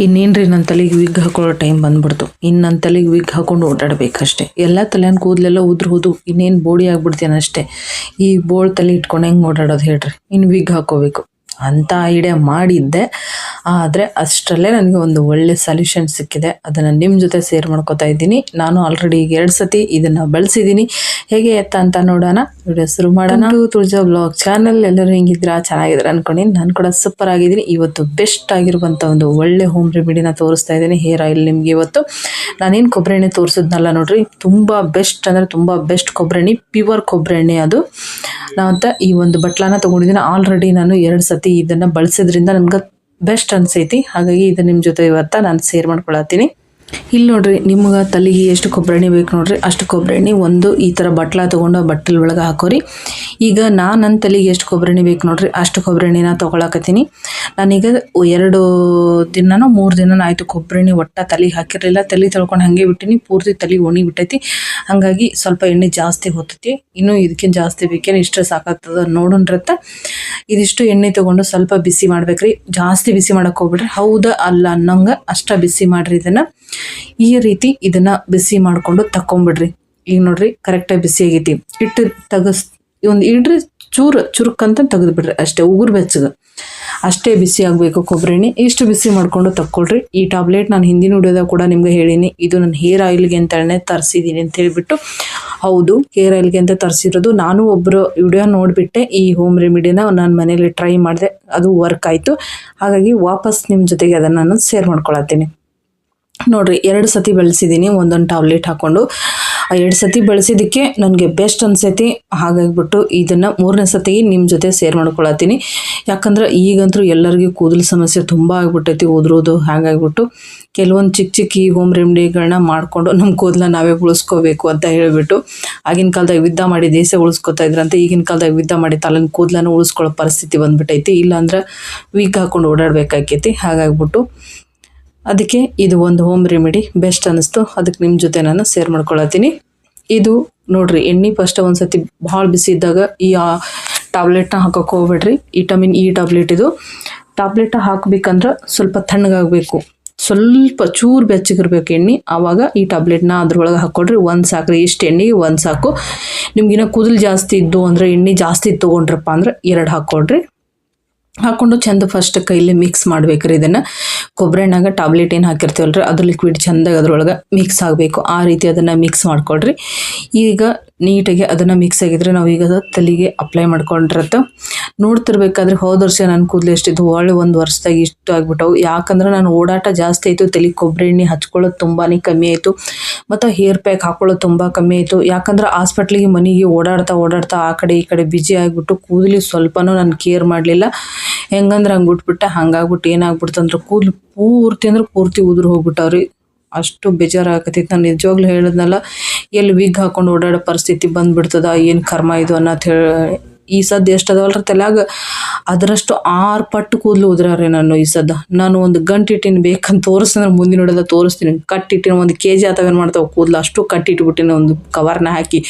ಇನ್ನೇನ್ರಿ ನನ್ನ ತಲೆಗೆ ವಿಗ್ ಹಾಕೊಳ್ಳೋ ಟೈಮ್ ಬಂದ್ಬಿಡ್ತು. ಇನ್ನು ನನ್ನ ತಲೆಗೆ ವಿಗ್ ಹಾಕೊಂಡು ಓಡಾಡಬೇಕಷ್ಟೆ. ಎಲ್ಲ ತಲೆನ ಕೂದಲೆಲ್ಲ ಉದ್ರೋದು, ಇನ್ನೇನು ಬೋಡಿ ಆಗ್ಬಿಡ್ತೇನೆ ಅಷ್ಟೇ. ಈ ಬೋಳ್ ತಲೆ ಇಟ್ಕೊಂಡು ಹೆಂಗೆ ಓಡಾಡೋದು ಹೇಳ್ರಿ. ಇನ್ನು ವಿಗ್ ಹಾಕೋಬೇಕು ಅಂತ ಐಡಿಯಾ ಮಾಡಿದ್ದೆ. ಆದರೆ ಅಷ್ಟರಲ್ಲೇ ನನಗೆ ಒಂದು ಒಳ್ಳೆ ಸೊಲ್ಯೂಷನ್ ಸಿಕ್ಕಿದೆ. ಅದನ್ನು ನಿಮ್ಮ ಜೊತೆ ಶೇರ್ ಮಾಡ್ಕೊತಾ ಇದ್ದೀನಿ. ನಾನು ಆಲ್ರೆಡಿ ಈಗ 2 ಸತಿ ಇದನ್ನು ಬಳಸಿದ್ದೀನಿ. ಹೇಗೆ ಎತ್ತ ಅಂತ ನೋಡೋಣ. ವಿಡಿಯೋ ಶುರು ಮಾಡೋಣ. ತುಳಜಾ ಬ್ಲಾಗ್ ಚಾನಲ್ ಎಲ್ಲರೂ ಹೆಂಗಿದ್ದೀರಾ? ಚೆನ್ನಾಗಿದ್ದೀರಾ ಅನ್ಕೊಂಡಿನಿ. ನಾನು ಕೂಡ ಸೂಪರ್ ಆಗಿದ್ದೀನಿ. ಇವತ್ತು ಬೆಸ್ಟ್ ಆಗಿರುವಂಥ ಒಂದು ಒಳ್ಳೆ ಹೋಮ್ ರೆಮಿಡಿನ ತೋರಿಸ್ತಾ ಇದ್ದೀನಿ. ಹೇರ್ ಆಯಿಲ್ ನಿಮಗೆ ಇವತ್ತು ನಾನೇನು ಕೊಬ್ಬರಿ ಎಣ್ಣೆ ತೋರಿಸಿದ್ನಲ್ಲ ನೋಡ್ರಿ, ತುಂಬ ಬೆಸ್ಟ್ ಅಂದರೆ ತುಂಬ ಬೆಸ್ಟ್ ಕೊಬ್ಬರಿ ಎಣ್ಣೆ, ಪ್ಯೂರ್ ಕೊಬ್ಬರಿ ಎಣ್ಣೆ ಅದು. ನಾವಂತ ಈ ಒಂದು ಬಟ್ಲನ್ನ ತೊಗೊಂಡಿದ್ದೀನಿ. ಆಲ್ರೆಡಿ ನಾನು 2 ಸತಿ ಇದನ್ನು ಬಳಸೋದ್ರಿಂದ ನನಗೆ ಬೆಸ್ಟ್ ಅನ್ಸೈತಿ. ಹಾಗಾಗಿ ಇದು ನಿಮ್ಮ ಜೊತೆ ಇವತ್ತು ನಾನು ಶೇರ್ ಮಾಡ್ಕೊಳತ್ತೀನಿ. ಇಲ್ಲಿ ನೋಡ್ರಿ, ನಿಮ್ಗೆ ತಲೆಗೆ ಎಷ್ಟು ಕೊಬ್ಬರಿ ಎಣ್ಣೆ ಬೇಕು ನೋಡ್ರಿ, ಅಷ್ಟು ಕೊಬ್ಬರಿ ಎಣ್ಣೆ ಒಂದು ಈ ಥರ ಬಟ್ಲ ತೊಗೊಂಡು ಬಟ್ಟಲ್ ಒಳಗೆ ಹಾಕೋರಿ. ಈಗ ನನ್ನ ತಲೆಗೆ ಎಷ್ಟು ಕೊಬ್ಬರಿ ಎಣ್ಣೆ ಬೇಕು ನೋಡ್ರಿ, ಅಷ್ಟು ಕೊಬ್ಬರಿ ಎಣ್ಣೆನ ತೊಗೊಳಕತ್ತೀನಿ. ನಾನೀಗ 2 ದಿನನೋ 3 ದಿನ ಆಯಿತು ಕೊಬ್ಬರಿ ಎಣ್ಣೆ ಒಟ್ಟ ತಲೆಗೆ ಹಾಕಿರಲಿಲ್ಲ. ತಲೆ ತೊಳ್ಕೊಂಡು ಹಾಗೆ ಬಿಟ್ಟಿನಿ, ಪೂರ್ತಿ ತಲೆಗೆ ಒಣಗಿ ಬಿಟ್ಟೈತಿ. ಹಾಗಾಗಿ ಸ್ವಲ್ಪ ಎಣ್ಣೆ ಜಾಸ್ತಿ ಹೊತ್ತೈತಿ. ಇನ್ನೂ ಇದಕ್ಕಿಂತ ಜಾಸ್ತಿ ಬೇಕೇನು, ಇಷ್ಟು ಸಾಕಾಗ್ತದ ನೋಡೋಣ್ರತ್ತ. ಇದಿಷ್ಟು ಎಣ್ಣೆ ತೊಗೊಂಡು ಸ್ವಲ್ಪ ಬಿಸಿ ಮಾಡ್ಬೇಕ್ರಿ. ಜಾಸ್ತಿ ಬಿಸಿ ಮಾಡಕ್ಕೆ ಹೋಗ್ಬಿಡ್ರಿ, ಹೌದಾ ಅಲ್ಲ ಅನ್ನೋಂಗೆ ಅಷ್ಟ ಬಿಸಿ ಮಾಡ್ರಿ. ಇದನ್ನು ಈ ರೀತಿ ಇದನ್ನ ಬಿಸಿ ಮಾಡ್ಕೊಂಡು ತಕೊಂಡ್ಬಿಡ್ರಿ. ಈಗ ನೋಡ್ರಿ ಕರೆಕ್ಟಾಗಿ ಬಿಸಿ ಆಗೈತಿ. ಇಟ್ಟು ಒಂದು ಇಡ್ರಿ, ಚುರುಕ್ಕಂತ ತೆಗೆದು ಬಿಡ್ರಿ ಅಷ್ಟೇ. ಉಗುರು ಬೆಚ್ಚಗೆ ಅಷ್ಟೇ ಬಿಸಿ ಆಗಬೇಕು ಕೊಬ್ಬರಿ ಎಣ್ಣೆ. ಇಷ್ಟು ಬಿಸಿ ಮಾಡ್ಕೊಂಡು ತಕ್ಕೊಳ್ರಿ. ಈ ಟ್ಯಾಬ್ಲೆಟ್ ನಾನು ಹಿಂದಿನ ವಿಡಿಯೋದಾಗ ಕೂಡ ನಿಮ್ಗೆ ಹೇಳೀನಿ, ಇದು ನನ್ನ ಹೇರ್ ಆಯಿಲ್ಗೆ ಅಂತಲೇ ತರಿಸಿದ್ದೀನಿ ಅಂತ ಹೇಳಿಬಿಟ್ಟು. ಹೌದು, ಹೇರ್ ಆಯಿಲ್ಗೆ ಅಂತ ತರಿಸಿರೋದು. ನಾನು ಒಬ್ಬರು ವಿಡಿಯೋ ನೋಡಿಬಿಟ್ಟೆ ಈ ಹೋಮ್ ರೆಮಿಡಿನ ನಾನು ಮನೇಲಿ ಟ್ರೈ ಮಾಡಿದೆ, ಅದು ವರ್ಕ್ ಆಯಿತು. ಹಾಗಾಗಿ ವಾಪಸ್ ನಿಮ್ಮ ಜೊತೆಗೆ ಅದನ್ನು ನಾನು ಶೇರ್ ಮಾಡ್ಕೊಳತ್ತೀನಿ. ನೋಡ್ರಿ 2 ಸತಿ ಬಳಸಿದ್ದೀನಿ ಒಂದೊಂದು ಟ್ಯಾಬ್ಲೆಟ್ ಹಾಕ್ಕೊಂಡು. ಆ 2 ಸತಿ ಬಳಸಿದ್ದಕ್ಕೆ ನನಗೆ ಬೆಸ್ಟ್ ಅನ್ಸೈತಿ. ಹಾಗಾಗಿಬಿಟ್ಟು ಇದನ್ನು 3ನೇ ಸತಿಗೆ ನಿಮ್ಮ ಜೊತೆ ಶೇರ್ ಮಾಡ್ಕೊಳತ್ತೀನಿ. ಯಾಕಂದ್ರೆ ಈಗಂತೂ ಎಲ್ಲರಿಗೂ ಕೂದಲು ಸಮಸ್ಯೆ ತುಂಬ ಆಗಿಬಿಟ್ಟೈತಿ, ಉದುರೋದು. ಹಾಗಾಗಿಬಿಟ್ಟು ಕೆಲವೊಂದು ಚಿಕ್ಕ ಈ ಹೋಮ್ ರೆಮಿಡಿಗಳನ್ನ ಮಾಡಿಕೊಂಡು ನಮ್ಮ ಕೂದಲ ನಾವೇ ಉಳಿಸ್ಕೋಬೇಕು ಅಂತ ಹೇಳಿಬಿಟ್ಟು, ಆಗಿನ ಕಾಲದಾಗ ಯುದ್ಧ ಮಾಡಿ ದೇಶ ಉಳಿಸ್ಕೊತಾ ಇದ್ರಂತೆ. ಈಗಿನ ಕಾಲದಾಗ ಯುದ್ಧ ಮಾಡಿ ತಲೆನ ಕೂದಲನ್ನು ಉಳಿಸ್ಕೊಳ್ಳೋ ಪರಿಸ್ಥಿತಿ ಬಂದ್ಬಿಟ್ಟೈತಿ. ಇಲ್ಲಾಂದ್ರೆ ವೀಕ್ ಹಾಕೊಂಡು ಓಡಾಡಬೇಕಾಕೈತಿ. ಹಾಗಾಗಿಬಿಟ್ಟು ಅದಕ್ಕೆ ಇದು ಒಂದು ಹೋಮ್ ರೆಮಿಡಿ ಬೆಸ್ಟ್ ಅನ್ನಿಸ್ತು. ಅದಕ್ಕೆ ನಿಮ್ಮ ಜೊತೆ ನಾನು ಶೇರ್ ಮಾಡ್ಕೊಳತ್ತೀನಿ. ಇದು ನೋಡ್ರಿ, ಎಣ್ಣೆ ಫಸ್ಟ್ ಒಂದು ಸತಿ ಭಾಳ ಬಿಸಿ ಇದ್ದಾಗ ಈ ಟ್ಯಾಬ್ಲೆಟ್ನ ಹಾಕೋಕೆ ಹೋಗ್ಬೇಡ್ರಿ. ವಿಟಮಿನ್ ಇ ಟ್ಯಾಬ್ಲೆಟ್ ಇದು. ಟ್ಯಾಬ್ಲೆಟ್ ಹಾಕಬೇಕಂದ್ರೆ ಸ್ವಲ್ಪ ತಣ್ಣಗಾಗಬೇಕು, ಸ್ವಲ್ಪ ಚೂರು ಬೆಚ್ಚಗಿರ್ಬೇಕು ಎಣ್ಣೆ. ಆವಾಗ ಈ ಟ್ಯಾಬ್ಲೆಟ್ನ ಅದ್ರೊಳಗೆ ಹಾಕ್ಕೊಳ್ರಿ. 1 ಸಾಕ್ರಿ. ಇಷ್ಟು ಎಣ್ಣೆಗೆ 1 ಸಾಕು. ನಿಮ್ಗಿನ್ನ ಕೂದಲು ಜಾಸ್ತಿ ಇದ್ದು ಅಂದರೆ ಎಣ್ಣೆ ಜಾಸ್ತಿ ತೊಗೊಂಡ್ರಪ್ಪ ಅಂದ್ರೆ 2 ಹಾಕ್ಕೊಳ್ರಿ. ಹಾಕ್ಕೊಂಡು ಚೆಂದ ಫಸ್ಟ್ ಕೈಲಿ ಮಿಕ್ಸ್ ಮಾಡ್ಬೇಕ್ರಿ. ಇದನ್ನು ಕೊಬ್ಬರಿ ಎಣ್ಣಾಗ ಟ್ಯಾಬ್ಲೆಟ್ ಏನು ಹಾಕಿರ್ತೀವಲ್ರಿ, ಅದು ಲಿಕ್ವಿಡ್ ಚೆಂದಾಗಿ ಅದ್ರೊಳಗೆ ಮಿಕ್ಸ್ ಆಗಬೇಕು. ಆ ರೀತಿ ಅದನ್ನು ಮಿಕ್ಸ್ ಮಾಡ್ಕೊಳ್ರಿ. ಈಗ ನೀಟಾಗಿ ಅದನ್ನು ಮಿಕ್ಸ್ ಆಗಿದ್ರೆ ನಾವು ಈಗ ತಲೆಗೆ ಅಪ್ಲೈ ಮಾಡ್ಕೊಂಡಿರತ್ತೆ. ನೋಡ್ತಿರ್ಬೇಕಾದ್ರೆ ಹೋದ ವರ್ಷ ನನ್ನ ಕೂದಲು ಎಷ್ಟಿದ್ದು, ಒಳ್ಳೆ 1 ವರ್ಷದಾಗ ಇಷ್ಟು ಆಗ್ಬಿಟ್ಟವು. ಯಾಕಂದ್ರೆ ನಾನು ಓಡಾಟ ಜಾಸ್ತಿ ಆಯಿತು, ತಲೆಗೆ ಕೊಬ್ಬರಿ ಎಣ್ಣೆ ಹಚ್ಕೊಳ್ಳೋದು ತುಂಬಾ ಕಮ್ಮಿ ಆಯಿತು, ಮತ್ತು ಹೇರ್ ಪ್ಯಾಕ್ ಹಾಕೊಳ್ಳೋದು ತುಂಬ ಕಮ್ಮಿ ಆಯಿತು. ಯಾಕಂದ್ರೆ ಹಾಸ್ಪಿಟ್ಲಿಗೆ ಮನೆಗೆ ಓಡಾಡ್ತಾ ಆ ಕಡೆ ಈ ಕಡೆ ಬಿಜಿ ಆಗಿಬಿಟ್ಟು ಕೂದಲಿಗೆ ಸ್ವಲ್ಪನೂ ನಾನು ಕೇರ್ ಮಾಡಲಿಲ್ಲ. ಹೆಂಗಂದ್ರೆ ಹಂಗೆ ಬಿಟ್ಬಿಟ್ಟೆ. ಹಂಗಾಗ್ಬಿಟ್ಟು ಏನಾಗ್ಬಿಡ್ತು ಅಂದ್ರೆ ಕೂದಲು ಪೂರ್ತಿ ಉದುರು ಹೋಗ್ಬಿಟ್ಟವ್ರಿ. ಅಷ್ಟು ಬೇಜಾರಾಗತ್ತೈತೆ. ನಾನು ನಿಜವಾಗ್ಲೂ ಹೇಳಿದ್ನಲ್ಲ, ಎಲ್ಲಿ ವಿಗ್ ಹಾಕೊಂಡು ಓಡಾಡೋ ಪರಿಸ್ಥಿತಿ ಬಂದುಬಿಡ್ತದ, ಏನು ಕರ್ಮ ಇದು ಅನ್ನೋದು ಹೇಳಿ. ಈ ಸದ್ದು ಎಷ್ಟು ಅದಾವಲ್ರಿ ತಲೆಯಾಗ, ಅದರಷ್ಟು 6 ಪಟ್ಟು ಕೂದಲು ಉದ್ರಾರೆ ನಾನು ಈ ಸದ್ದ. ನಾನು ಒಂದು ಗಂಟೆ ಇಟ್ಟಿನ ಬೇಕಂತ ತೋರಿಸ್ತಂದ್ರೆ ಮುಂದಿನ ನೋಡೋದ ತೋರಿಸ್ತೀನಿ. ಕಟ್ಟಿಟ್ಟಿನ 1 kg ಆತವೇನು ಮಾಡ್ತಾವೆ ಕೂದಲು, ಅಷ್ಟು ಕಟ್ಟಿಟ್ಬಿಟ್ಟಿನ ಒಂದು ಕವರ್ನ ಹಾಕಿ.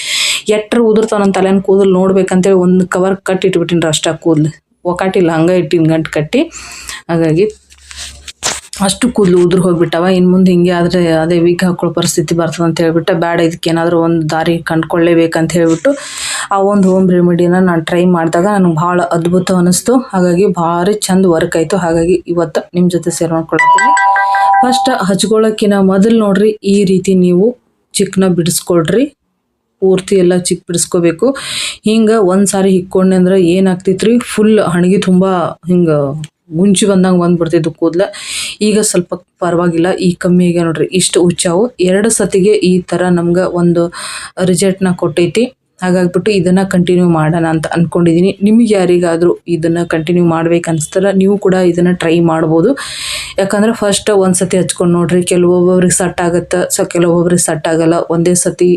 ಎಟ್ರ ಉದುರ್ತಾವ ನನ್ನ ತಲೆನ ಕೂದಲು ನೋಡ್ಬೇಕಂತೇಳಿ 1 ಕವರ್ ಕಟ್ಟಿಟ್ಬಿಟ್ಟಿನ್ರಿ. ಅಷ್ಟ ಕೂದಲು ಒಕ್ಕಾಟಿಲ್ಲ, ಹಂಗೆ ಇಟ್ಟಿನ ಗಂಟು ಕಟ್ಟಿ. ಹಾಗಾಗಿ ಅಷ್ಟು ಕೂದಲು ಉದುರು ಹೋಗ್ಬಿಟ್ಟವ. ಇನ್ನು ಮುಂದೆ ಹಿಂಗೆ ಆದರೆ ಅದೇ ವಿಗ್ ಹಾಕೊಳ್ಳೋ ಪರಿಸ್ಥಿತಿ ಬರ್ತದೆ ಅಂತ ಹೇಳ್ಬಿಟ್ಟು, ಬೇಡ ಇದಕ್ಕೆ ಏನಾದರೂ ಒಂದು ದಾರಿ ಕಂಡುಕೊಳ್ಳೇಬೇಕಂತ ಹೇಳ್ಬಿಟ್ಟು ಆ ಒಂದು ಹೋಮ್ ರೆಮಿಡಿನ ನಾನು ಟ್ರೈ ಮಾಡಿದಾಗ ನನಗೆ ಭಾಳ ಅದ್ಭುತ ಅನ್ನಿಸ್ತು. ಹಾಗಾಗಿ ಭಾರಿ ಚಂದ ವರ್ಕ್ ಆಯಿತು. ಹಾಗಾಗಿ ಇವತ್ತು ನಿಮ್ಮ ಜೊತೆ ಶೇರ್ ಮಾಡ್ಕೊಳ್ತೀನಿ. ಫಸ್ಟ್ ಹಚ್ಕೊಳ್ಳೋಕ್ಕಿಂತ ಮೊದಲು ನೋಡ್ರಿ, ಈ ರೀತಿ ನೀವು ಚಿಕ್ಕನ ಬಿಡಿಸ್ಕೊಳ್ರಿ. ಪೂರ್ತಿ ಎಲ್ಲ ಚಿಕ್ಕ ಬಿಡಿಸ್ಕೋಬೇಕು. ಹಿಂಗೆ 1 ಸಾರಿ ಹಿಕ್ಕೊಂಡೆ ಅಂದ್ರೆ ಏನಾಗ್ತೈತ್ರಿ, ಫುಲ್ ಹಣಗಿ ತುಂಬ ಹಿಂಗೆ ಗುಂಚಿ ಬಂದಂಗೆ ಬಂದ್ಬಿಡ್ತಿದ್ದು ಕೂದಲ. ಈಗ ಸ್ವಲ್ಪ ಪರವಾಗಿಲ್ಲ, ಈಗ ಕಮ್ಮಿ ಆಗಿ ನೋಡ್ರಿ ಇಷ್ಟು ಹುಚ್ಚಾವು. 2 ಸತಿಗೆ ಈ ಥರ ನಮ್ಗೆ ಒಂದು ರಿಸಲ್ಟ್ನ ಕೊಟ್ಟೈತಿ. ಹಾಗಾಗ್ಬಿಟ್ಟು ಇದನ್ನು ಕಂಟಿನ್ಯೂ ಮಾಡೋಣ ಅಂತ ಅಂದ್ಕೊಂಡಿದ್ದೀನಿ. ನಿಮಗೆ ಯಾರಿಗಾದರೂ ಇದನ್ನು ಕಂಟಿನ್ಯೂ ಮಾಡ್ಬೇಕು ಅನಿಸ್ತಾರ, ನೀವು ಕೂಡ ಇದನ್ನು ಟ್ರೈ ಮಾಡ್ಬೋದು. ಯಾಕಂದ್ರೆ ಫಸ್ಟ್ 1 ಸತಿ ಹಚ್ಕೊಂಡು ನೋಡ್ರಿ, ಕೆಲವೊಬ್ಬೊಬ್ರಿಗೆ ಸೆಟ್ ಆಗುತ್ತೆ, ಕೆಲವೊಬ್ಬೊಬ್ರಿಗೆ ಸೆಟ್ ಆಗಲ್ಲ. ಒಂದೇ ಸತಿ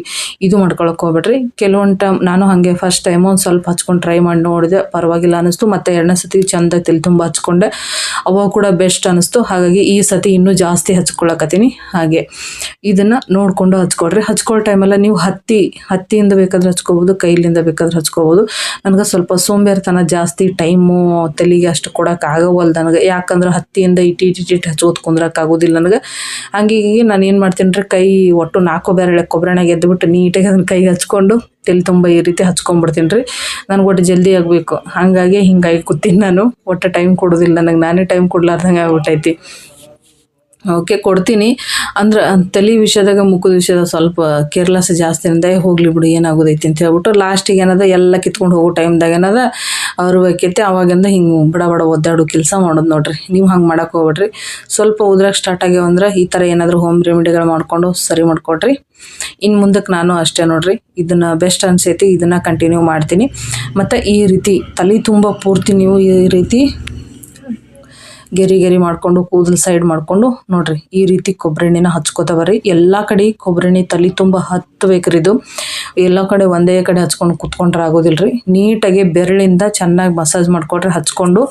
ಇದು ಮಾಡ್ಕೊಳಕ್ಕೆ ಹೋಗ್ಬೇಡ್ರಿ. ಕೆಲವೊಂದು ಟೈಮ್ ನಾನು ಹಾಗೆ ಫಸ್ಟ್ ಟೈಮು ಒಂದು ಸ್ವಲ್ಪ ಹಚ್ಕೊಂಡು ಟ್ರೈ ಮಾಡಿ ನೋಡಿದೆ, ಪರವಾಗಿಲ್ಲ ಅನ್ನಿಸ್ತು. ಮತ್ತು 2ನೇ ಸತಿ ಚೆಂದ ತಲೆ ತುಂಬ ಹಚ್ಕೊಂಡೆ, ಅವಾಗ ಕೂಡ ಬೆಸ್ಟ್ ಅನ್ನಿಸ್ತು. ಹಾಗಾಗಿ ಈ ಸತಿ ಇನ್ನೂ ಜಾಸ್ತಿ ಹಚ್ಕೊಳಕತ್ತೀನಿ. ಹಾಗೆ ಇದನ್ನು ನೋಡಿಕೊಂಡು ಹಚ್ಕೊಳ್ರಿ. ಹಚ್ಕೊಳ್ಳೋ ಟೈಮೆಲ್ಲ ನೀವು ಹತ್ತಿಯಿಂದ ಬೇಕಾದ್ರೆ ಹಚ್ಕೊ ಹಚ್ಕೋಬೋದು, ಕೈಲಿಂದ ಬೇಕಾದ್ರೆ ಹಚ್ಕೋಬೋದು. ನನಗೆ ಸ್ವಲ್ಪ ಸೋಂಬೇರಿತನ ಜಾಸ್ತಿ, ಟೈಮು ತಲೆಗೆ ಅಷ್ಟು ಕೊಡೋಕ್ಕಾಗವಲ್ದು ನನಗೆ. ಯಾಕಂದ್ರೆ ಹತ್ತಿಯಿಂದ ಇಟ್ಟು ಹಚ್ಕೋತ ಕುಂದ್ರಕ್ಕಾಗೋದಿಲ್ಲ ನನಗೆ. ಹಂಗಾಗಿ ನಾನು ಏನು ಮಾಡ್ತೀನಿ ರೀ, ಕೈ ಒಟ್ಟು 4 ಬೆರಳೆ ಕೊಬ್ಬರಿನಾಗ ಎದ್ದುಬಿಟ್ಟು ನೀಟಾಗಿ ಅದನ್ನ ಕೈ ಹಚ್ಕೊಂಡು ತಲೆ ತುಂಬ ಈ ರೀತಿ ಹಚ್ಕೊಂಡ್ಬಿಡ್ತೀನಿ ರೀ. ನನಗೆ ಒಟ್ಟು ಜಲ್ದಿ ಆಗಬೇಕು, ಹಾಗಾಗಿ ಹಿಂಗಾಗಿ ಕೂತೀನಿ ನಾನು. ಒಟ್ಟು ಟೈಮ್ ಕೊಡೋದಿಲ್ಲ ನನಗೆ, ನಾನೇ ಟೈಮ್ ಕೊಡ್ಲಾರ್ದಂಗೆ ಆಗ್ಬಿಟ್ಟೈತಿ. ಓಕೆ, ಕೊಡ್ತೀನಿ ಅಂದ್ರೆ ತಲೆ ವಿಷಯದಾಗ ಮುಖದ ವಿಷಯದಾಗ ಸ್ವಲ್ಪ ಕೇರ್ಲೆಸ್ ಜಾಸ್ತಿ ಹೋಗ್ಲಿ ಬಿಡು ಏನಾಗೋದೈತಿ ಅಂತ ಹೇಳ್ಬಿಟ್ಟು ಲಾಸ್ಟಿಗೆ ಏನದ ಎಲ್ಲ ಕಿತ್ಕೊಂಡು ಹೋಗೋ ಟೈಮ್ದಾಗ ಏನದ ಅವ್ರ ಬೇಕೈತಿ. ಅವಾಗಿಂದ ಹಿಂಗೆ ಬಡ ಒದ್ದಾಡೋ ಕೆಲಸ ಮಾಡೋದು ನೋಡ್ರಿ. ನೀವು ಹಂಗೆ ಮಾಡಕ್ಕೆ ಹೋಗ್ಬೇಡ್ರಿ. ಸ್ವಲ್ಪ ಉದ್ರಾಗ ಸ್ಟಾರ್ಟ್ ಆಗ್ಯಾವಂದ್ರೆ ಈ ಥರ ಏನಾದರೂ ಹೋಮ್ ರೆಮಿಡಿಗಳು ಮಾಡ್ಕೊಂಡು ಸರಿ ಮಾಡ್ಕೊಡ್ರಿ. ಇನ್ನು ಮುಂದಕ್ಕೆ ನಾನು ಅಷ್ಟೇ ನೋಡ್ರಿ, ಇದನ್ನು ಬೆಸ್ಟ್ ಅನ್ಸೈತಿ, ಇದನ್ನು ಕಂಟಿನ್ಯೂ ಮಾಡ್ತೀನಿ. ಮತ್ತು ಈ ರೀತಿ ತಲೆ ತುಂಬ ಪೂರ್ತಿ ನೀವು ಈ ರೀತಿ ಗೆರಿ ಮಾಡಿಕೊಂಡು ಕೂದಲು ಸೈಡ್ ಮಾಡಿಕೊಂಡು ನೋಡ್ರಿ ಈ ರೀತಿ ಕೊಬ್ಬರಿ ಎಣ್ಣೆನ ಹಚ್ಕೋತ ಬರ್ರಿ. ಎಲ್ಲ ಕಡೆ ಕೊಬ್ಬರಿ ಎಣ್ಣೆ ತಲೆ ತುಂಬ ಹತ್ಬೇಕ್ರಿ. ಇದು ಎಲ್ಲ ಕಡೆ ಒಂದೇ ಕಡೆ ಹಚ್ಕೊಂಡು ಕುತ್ಕೊಂಡ್ರೆ ಆಗೋದಿಲ್ಲ ರೀ. ನೀಟಾಗಿ ಬೆರಳಿಂದ ಚೆನ್ನಾಗಿ ಮಸಾಜ್ ಮಾಡ್ಕೊಡ್ರಿ, ಹಚ್ಕೊಂಡು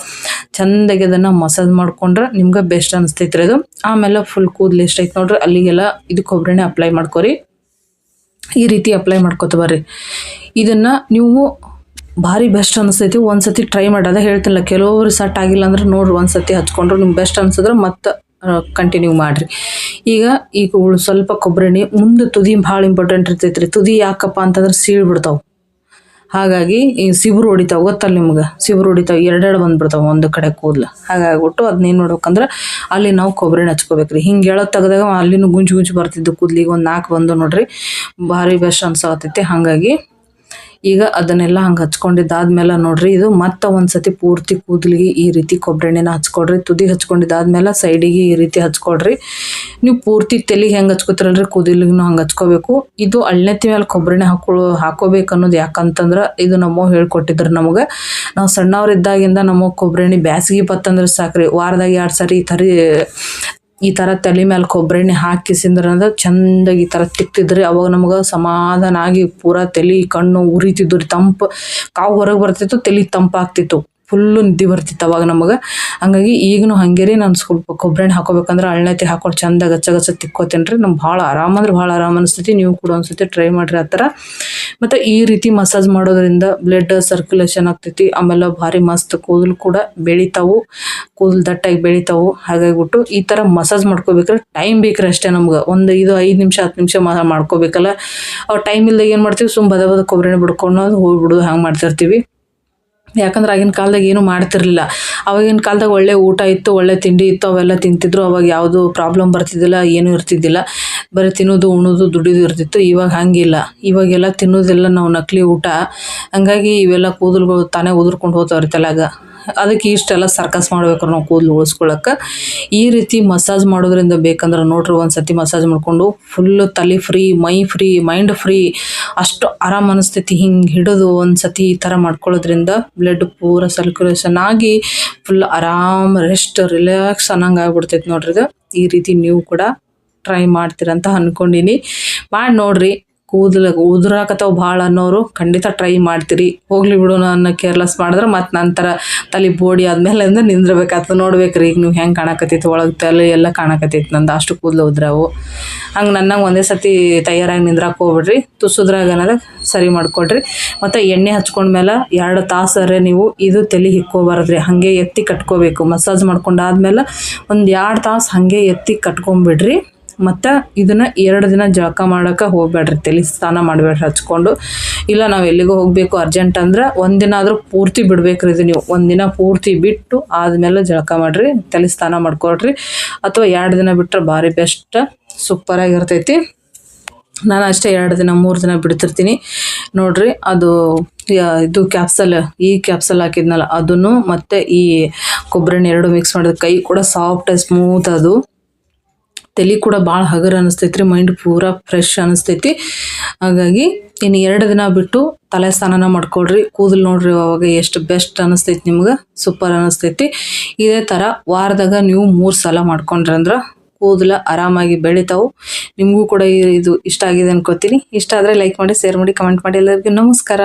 ಚೆಂದಾಗಿ ಅದನ್ನು ಮಸಾಜ್ ಮಾಡ್ಕೊಂಡ್ರೆ ನಿಮ್ಗೆ ಬೆಸ್ಟ್ ಅನಿಸ್ತೈತ್ರಿ ಅದು. ಆಮೇಲೆ ಫುಲ್ ಕೂದಲು ಎಷ್ಟೈತೆ ನೋಡ್ರಿ ಅಲ್ಲಿಗೆಲ್ಲ ಇದು ಕೊಬ್ಬರಿ ಎಣ್ಣೆ ಅಪ್ಲೈ ಮಾಡ್ಕೊರಿ. ಈ ರೀತಿ ಅಪ್ಲೈ ಮಾಡ್ಕೊತ ಬರ್ರಿ. ಇದನ್ನು ನೀವು ಭಾರಿ ಬೆಸ್ಟ್ ಅನಿಸ್ತೈತಿ. ಒಂದು ಸತಿ ಟ್ರೈ ಮಾಡೋದ ಹೇಳ್ತಿಲ್ಲ, ಕೆಲವೊಬ್ರು ಸೆಟ್ ಆಗಿಲ್ಲ ಅಂದ್ರೆ ನೋಡ್ರಿ ಒಂದು ಸತಿ ಹಚ್ಕೊಂಡ್ರು ನಿಮ್ಗೆ ಬೆಸ್ಟ್ ಅನ್ಸಿದ್ರೆ ಮತ್ತೆ ಕಂಟಿನ್ಯೂ ಮಾಡಿರಿ. ಈಗ ಸ್ವಲ್ಪ ಕೊಬ್ಬರಿ ಎಣ್ಣೆ ಮುಂದೆ ತುದಿ ಭಾಳ ಇಂಪಾರ್ಟೆಂಟ್ ಇರ್ತೈತೆ ರೀ. ತುದಿ ಯಾಕಪ್ಪ ಅಂತಂದ್ರೆ ಸೀಳ್ಬಿಡ್ತಾವೆ, ಹಾಗಾಗಿ ಈ ಸಿಬ್ರು ಹೊಡಿತಾವೆ, ಗೊತ್ತಲ್ಲ ನಿಮ್ಗೆ, ಸಿಬ್ರು ಹೊಡಿತಾವೆ, ಎರಡೆರಡು ಬಂದುಬಿಡ್ತಾವೆ ಒಂದು ಕಡೆ ಕೂದಲು. ಹಾಗಾಗ್ಬಿಟ್ಟು ಅದನ್ನೇನು ನೋಡ್ಬೇಕಂದ್ರೆ ಅಲ್ಲಿ ನಾವು ಕೊಬ್ಬರಿ ಎಣ್ಣೆ ಹಚ್ಕೋಬೇಕು ರೀ. ಹಿಂಗೆ ಎಳತ್ತು ತೆಗೆದಾಗ ಅಲ್ಲಿನೂ ಗುಂಜು ಬರ್ತಿದ್ದು ಕೂದಲಿಗೆ ಒಂದು 4 ಬಂದು ನೋಡ್ರಿ, ಭಾರಿ ಬೆಸ್ಟ್ ಅನ್ಸತ್ತೈತಿ. ಹಾಗಾಗಿ ಈಗ ಅದನ್ನೆಲ್ಲ ಹಂಗೆ ಹಚ್ಕೊಂಡಿದ್ದಾದ್ಮೇಲೆ ನೋಡ್ರಿ, ಇದು ಮತ್ತೆ ಒಂದು ಸತಿ ಪೂರ್ತಿ ಕೂದಲಿಗೆ ಈ ರೀತಿ ಕೊಬ್ಬರಿ ಎಣ್ಣೆನ ಹಚ್ಕೊಡ್ರಿ. ತುದಿ ಹಚ್ಕೊಂಡಿದ್ದಾದ್ಮೇಲೆ ಸೈಡಿಗೆ ಈ ರೀತಿ ಹಚ್ಕೊಡ್ರಿ. ನೀವು ಪೂರ್ತಿ ತಲೆಗೆ ಹೆಂಗೆ ಹಚ್ಕೋತಿರಲ್ರಿ ಕೂದಲಿಗೂ ಹಂಗೆ ಹಚ್ಕೋಬೇಕು. ಇದು ಅಳ್ನೆತ್ತಿ ಮೇಲೆ ಕೊಬ್ಬರಿ ಎಣ್ಣೆ ಹಾಕೋಬೇಕು ಅನ್ನೋದು ಯಾಕಂತಂದ್ರೆ ಇದು ನಮ್ಮವ್ವ ಹೇಳ್ಕೊಟ್ಟಿದ್ರು ನಮಗೆ. ನಾವು ಸಣ್ಣವ್ರಿದ್ದಾಗಿಂದ ನಮಗೆ ಕೊಬ್ಬರಿ ಎಣ್ಣೆ ಬ್ಯಾಸಿಗೆ ಬತ್ತಂದ್ರೆ ಸಾಕ್ರಿ, ವಾರದಾಗ 2 ಸಾರಿ ಈ ಥರ ತಲೆ ಮೇಲೆ ಕೊಬ್ಬರಿ ಎಣ್ಣೆ ಹಾಕಿಸಿಂದ್ರೆ ಚೆಂದಾಗಿ ಈ ಥರ ತಿಕ್ತಿದ್ರಿ. ಅವಾಗ ನಮ್ಗೆ ಸಮಾಧಾನ ಆಗಿ ಪೂರಾ ತಲೆ ಕಣ್ಣು ಉರಿತಿದ್ದು ರೀ. ತಂಪು ಕಾವು ಹೊರಗೆ ಬರ್ತಿತ್ತು, ತಲೆ ತಂಪಾಗ್ತಿತ್ತು, ಫುಲ್ಲು ನಿದ್ದೆ ಬರ್ತಿತ್ತು ಅವಾಗ ನಮಗೆ. ಹಂಗಾಗಿ ಈಗಲೂ ಹಾಗೆ ರೀ, ನಾನು ಸ್ವಲ್ಪ ಕೊಬ್ಬರಿ ಎಣ್ಣೆ ಹಾಕೋಬೇಕಂದ್ರೆ ಅಳ್ನೈತಿ ಹಾಕೊಂಡು ಚೆಂದ ಗಚ್ಚ ತಿಕ್ಕೋತೀನಿ ರೀ. ನಮ್ಗೆ ಭಾಳ ಆರಾಮ ಅಂದ್ರೆ ಭಾಳ ಆರಾಮ ಅನಿಸ್ತೈತಿ. ನೀವು ಕೂಡ ಒಂದ್ಸತಿ ಟ್ರೈ ಮಾಡಿರಿ ಆ ಥರ. ಮತ್ತು ಈ ರೀತಿ ಮಸಾಜ್ ಮಾಡೋದ್ರಿಂದ ಬ್ಲಡ್ ಸರ್ಕ್ಯುಲೇಷನ್ ಆಗ್ತೈತಿ. ಆಮೇಲೆ ಭಾರಿ ಮಸ್ತ್ ಕೂದಲು ಕೂಡ ಬೆಳಿತಾವು, ಕೂದಲು ದಟ್ಟಾಗಿ ಬೆಳಿತಾವು. ಹಾಗಾಗಿಬಿಟ್ಟು ಈ ಥರ ಮಸಾಜ್ ಮಾಡ್ಕೋಬೇಕ್ರೆ ಟೈಮ್ ಬೇಕ್ರಿ ಅಷ್ಟೇ ನಮ್ಗೆ. ಒಂದು 5 ನಿಮಿಷ 10 ನಿಮಿಷ ಮಾಡ್ಕೋಬೇಕಲ್ಲ. ಅವ್ರು ಟೈಮ್ ಇಲ್ದಾಗ ಏನು ಮಾಡ್ತೀವಿ, ಬದ ಕೊಬ್ಬರಿ ಎಣ್ಣೆ ಬಿಡ್ಕೊಂಡು ಹೋಗ್ಬಿಡೋದು, ಹಂಗೆ ಮಾಡ್ತಿರ್ತೀವಿ. ಯಾಕಂದ್ರೆ ಆಗಿನ ಕಾಲದಾಗ ಏನೂ ಮಾಡ್ತಿರ್ಲಿಲ್ಲ. ಅವಾಗಿನ ಕಾಲದಾಗ ಒಳ್ಳೆ ಊಟ ಇತ್ತು, ಒಳ್ಳೆ ತಿಂಡಿ ಇತ್ತು, ಅವೆಲ್ಲ ತಿಂತಿದ್ರು. ಅವಾಗ ಯಾವುದು ಪ್ರಾಬ್ಲಮ್ ಬರ್ತಿದ್ದಿಲ್ಲ, ಏನೂ ಇರ್ತಿದ್ದಿಲ್ಲ. ಬರೀ ತಿನ್ನೋದು ಉಣೋದು ದುಡಿದು ಇರ್ತಿತ್ತು. ಇವಾಗ ಹಂಗಿಲ್ಲ, ಇವಾಗೆಲ್ಲ ತಿನ್ನೋದೆಲ್ಲ ನಾವು ನಕಲಿ ಊಟ. ಹಂಗಾಗಿ ಇವೆಲ್ಲ ಕೂದಲುಗಳು ತಾನೇ ಉದುರ್ಕೊಂಡು ಹೋಗ್ತಾವ್ರಿ ತಲೆಯಾಗ. ಅದಕ್ಕೆ ಇಷ್ಟೆಲ್ಲ ಸರ್ಕಸ್ ಮಾಡ್ಬೇಕು ನಾವು ಕೂದಲು ಉಳಿಸ್ಕೊಳ್ಳೋಕೆ. ಈ ರೀತಿ ಮಸಾಜ್ ಮಾಡೋದ್ರಿಂದ ಬೇಕಂದ್ರೆ ನೋಡ್ರಿ ಒಂದು ಸತಿ ಮಸಾಜ್ ಮಾಡಿಕೊಂಡು ಫುಲ್ಲು ತಲೆ free, my free, mind free, ಅಷ್ಟು ಆರಾಮ ಅನಿಸ್ತೈತಿ. ಹಿಂಗೆ ಹಿಡಿದು ಒಂದು ಸತಿ ಈ ಥರ ಮಾಡ್ಕೊಳ್ಳೋದ್ರಿಂದ ಬ್ಲಡ್ ಪೂರ ಸರ್ಕ್ಯುಲೇಷನ್ ಆಗಿ ಫುಲ್ ಆರಾಮ್ ರೆಸ್ಟ್ ರಿಲ್ಯಾಕ್ಸ್ ಅನ್ನಂಗೆ ಆಗ್ಬಿಡ್ತೈತಿ ನೋಡ್ರಿ ಇದು. ಈ ರೀತಿ ನೀವು ಕೂಡ ಟ್ರೈ ಮಾಡ್ತೀರಂತ ಅಂದ್ಕೊಂಡೀನಿ. ಮಾಡಿ ನೋಡ್ರಿ. ಕೂದಲು ಉದುರಾಕತ್ತಾವ ಭಾಳ ಅನ್ನೋರು ಖಂಡಿತ ಟ್ರೈ ಮಾಡ್ತೀರಿ. ಹೋಗ್ಲಿ ಬಿಡು ನನ್ನ ಕೇರ್ಲೆಸ್ ಮಾಡಿದ್ರೆ ಮತ್ತು ನಂತರ ತಲೆ ಬೋಡಿ ಆದಮೇಲೆ ಅಂದ್ರೆ ನಿಂದ್ರಬೇಕಾಗ್ತದೆ. ನೋಡ್ಬೇಕ್ರಿ ಈಗ ನೀವು ಹೆಂಗೆ ಕಾಣಕತ್ತೈತಿ, ಒಳಗೆ ತಲೆ ಎಲ್ಲ ಕಾಣಕತ್ತೈತಿ ನಂದು, ಅಷ್ಟು ಕೂದಲು ಉದ್ರಾವು. ಹಂಗೆ ನನ್ನಂಗೆ ಒಂದೇ ಸತಿ ತಯಾರಾಗಿ ನಿಂದ್ರಕ್ಕೆ ಹೋಗ್ಬಿಡ್ರಿ. ತುಸುದ್ರಾಗ ಅನ್ನೋದು ಸರಿ ಮಾಡ್ಕೊಡ್ರಿ. ಮತ್ತು ಎಣ್ಣೆ ಹಚ್ಕೊಂಡ್ಮೇಲೆ 2 ತಾಸರೆ ನೀವು ಇದು ತಲೆ ಹಿಕ್ಕೋಬಾರ್ದ್ರಿ, ಹಾಗೆ ಎತ್ತಿ ಕಟ್ಕೋಬೇಕು. ಮಸಾಜ್ ಮಾಡ್ಕೊಂಡಾದ್ಮೇಲೆ ಒಂದು 2 ತಾಸು ಹಾಗೆ ಎತ್ತಿ ಕಟ್ಕೊಂಬಿಡ್ರಿ. ಮತ್ತು ಇದನ್ನು 2 ದಿನ ಜಳಕ ಮಾಡೋಕೆ ಹೋಗ್ಬೇಡ್ರಿ, ತಲೆ ಸ್ನಾನ ಮಾಡಬೇಡ್ರಿ ಹಚ್ಕೊಂಡು. ಇಲ್ಲ ನಾವು ಎಲ್ಲಿಗೋ ಹೋಗಬೇಕು ಅರ್ಜೆಂಟ್ ಅಂದ್ರೆ 1 ದಿನ ಆದರೂ ಪೂರ್ತಿ ಬಿಡ್ಬೇಕ್ರಿ. ಇದು ನೀವು 1 ದಿನ ಪೂರ್ತಿ ಬಿಟ್ಟು ಆದಮೇಲೆ ಜಳಕ ಮಾಡಿರಿ, ತಲೆ ಸ್ನಾನ ಮಾಡ್ಕೊಳ್ರಿ. ಅಥವಾ 2 ದಿನ ಬಿಟ್ಟರೆ ಭಾರಿ ಬೆಸ್ಟ್, ಸೂಪರಾಗಿರ್ತೈತಿ. ನಾನು ಅಷ್ಟೇ 2 ದಿನ 3 ದಿನ ಬಿಡ್ತಿರ್ತೀನಿ ನೋಡ್ರಿ. ಅದು ಇದು ಈ ಕ್ಯಾಪ್ಸಲ್ ಹಾಕಿದ್ನಲ್ಲ ಅದನ್ನು ಮತ್ತು ಈ ಕೊಬ್ಬರಿ ಎಣ್ಣೆ 2 ಮಿಕ್ಸ್ ಮಾಡಿದ ಕೈ ಕೂಡ ಸಾಫ್ಟ್ ಸ್ಮೂತ್, ಅದು ತಲೆ ಕೂಡ ಭಾಳ ಹಗರ್ ಅನಿಸ್ತೈತ್ರಿ, ಮೈಂಡ್ ಪೂರಾ ಫ್ರೆಶ್ ಅನಿಸ್ತೈತಿ. ಹಾಗಾಗಿ ಇನ್ನು 2 ದಿನ ಬಿಟ್ಟು ತಲೆ ಸ್ನಾನ ಮಾಡ್ಕೊಳ್ರಿ. ಕೂದಲು ನೋಡ್ರಿ ಅವಾಗ ಎಷ್ಟು ಬೆಸ್ಟ್ ಅನಿಸ್ತೈತಿ, ನಿಮ್ಗೆ ಸೂಪರ್ ಅನಿಸ್ತೈತಿ. ಇದೇ ಥರ ವಾರದಾಗ ನೀವು 3 ಸಲ ಮಾಡ್ಕೊಂಡ್ರಿ ಅಂದ್ರೆ ಕೂದಲು ಆರಾಮಾಗಿ ಬೆಳಿತಾವು. ನಿಮಗೂ ಕೂಡ ಇದು ಇಷ್ಟ ಆಗಿದೆ ಅನ್ಕೋತೀನಿ. ಇಷ್ಟ ಆದರೆ ಲೈಕ್ ಮಾಡಿ, ಶೇರ್ ಮಾಡಿ, ಕಮೆಂಟ್ ಮಾಡಿ. ಎಲ್ಲರಿಗೂ ನಮಸ್ಕಾರ.